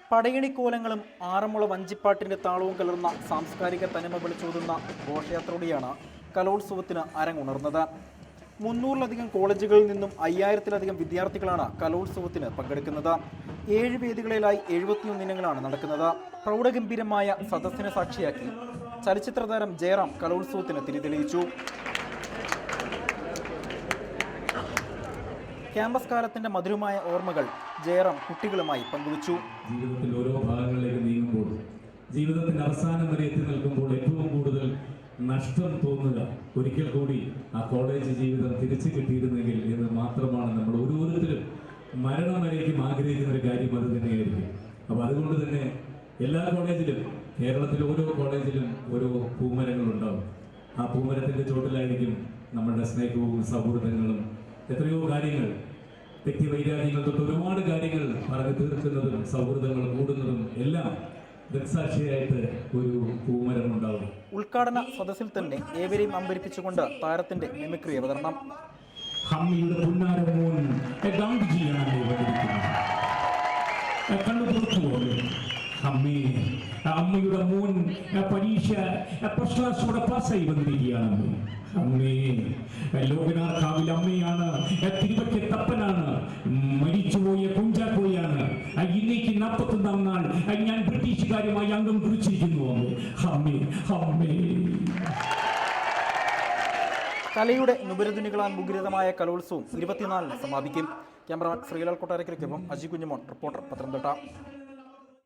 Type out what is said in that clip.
പടയണിക്കോലങ്ങളും ആറന്മുള വഞ്ചിപ്പാട്ടിന്റെ താളവും കലർന്ന സാംസ്കാരിക തനിമ വിളിച്ചോതുന്ന ഘോഷയാത്രയോടെയാണ് കലോത്സവത്തിന് അരങ്ങുണർന്നത്. 300-ലധികം കോളേജുകളിൽ നിന്നും 5000-ലധികം വിദ്യാർത്ഥികളാണ് കലോത്സവത്തിന് പങ്കെടുക്കുന്നത്. 7 വേദികളിലായി 71 ഇനങ്ങളാണ് നടക്കുന്നത്. പ്രൗഢഗംഭീരമായ സദസ്സിനെ സാക്ഷിയാക്കി ചലച്ചിത്രതാരം ജയറാം കലോത്സവത്തിന് തിരിതെളിയിച്ചു. ക്യാമ്പസ് കാലത്തിന്റെ മധുരമായ ഓർമ്മകൾ ജയറാം കുട്ടികളുമായി പങ്കുവച്ചു. ജീവിതത്തിൽ ഓരോ ഭാഗങ്ങളിലേക്ക് നീങ്ങുമ്പോൾ, ജീവിതത്തിന്റെ അവസാനം വരെ എത്തി നിൽക്കുമ്പോൾ ഏറ്റവും കൂടുതൽ നഷ്ടം തോന്നുക ഒരിക്കൽ കൂടി ആ കോളേജ് ജീവിതം തിരിച്ചു കിട്ടിയിരുന്നെങ്കിൽ എന്ന് മാത്രമാണ് നമ്മൾ ഓരോരുത്തരും മരണം വരേക്കും ആഗ്രഹിക്കുന്ന ഒരു കാര്യം. അത് തന്നെയായിരിക്കും. അപ്പോൾ അതുകൊണ്ട് തന്നെ എല്ലാ കോളേജിലും, കേരളത്തിലെ ഓരോ കോളേജിലും ഓരോ പൂമരങ്ങളുണ്ടാവും. ആ പൂമരത്തിന്റെ ചോട്ടിലായിരിക്കും നമ്മുടെ സ്നേഹവും സൗഹൃദങ്ങളും എത്രയോ കാര്യങ്ങൾ, വ്യക്തിവൈരാഗ്യങ്ങൾ തൊട്ട് ഒരുപാട് കാര്യങ്ങൾ പറഞ്ഞു തീർക്കുന്നതും സൗഹൃദങ്ങൾ കൂടുന്നതും എല്ലാം ദൃക്സാക്ഷിയായിട്ട് ഒരു പൂമരം ഉണ്ടാവും. ഉദ്ഘാടന സദസ്സിൽ തന്നെ ഏവരെയും അമ്പരിപ്പിച്ചുകൊണ്ട് താരത്തിന്റെ മിമിക്രി അവതരണം. അമ്മയുടെ പുന്നാരമോൻ ഗാന്ധിജിയാണ് അമ്മേ, അമ്മയുടെ മോൻ പരീക്ഷ പ്രശ്നോടെ പാസ്സായി വന്നിരിക്കുകയാണ്. അമ്മേ, ലോകനാർക്കാവിൽ അമ്മയാണ്, തിരുവക്കത്തപ്പനാണ്, മരിച്ചുപോയ കുഞ്ചാക്കോയാണ്. ഇന്നേക്ക് 41-ാം നാൾ ഞാൻ ബ്രിട്ടീഷുകാരുമായി അംഗം കുറിച്ചിരിക്കുന്നു. അമ്മേ, അമ്മേ. കലയുടെ നുപരധ്വനികളാൽ മുഖരിതമായ കലോത്സവം 24-ന് സമാപിക്കും. ക്യാമറമാൻ ശ്രീലാൽ കൊട്ടാരക്കരയ്ക്കൊപ്പം അജി കുഞ്ഞുമോൻ, റിപ്പോർട്ടർ, പത്തനംതിട്ട.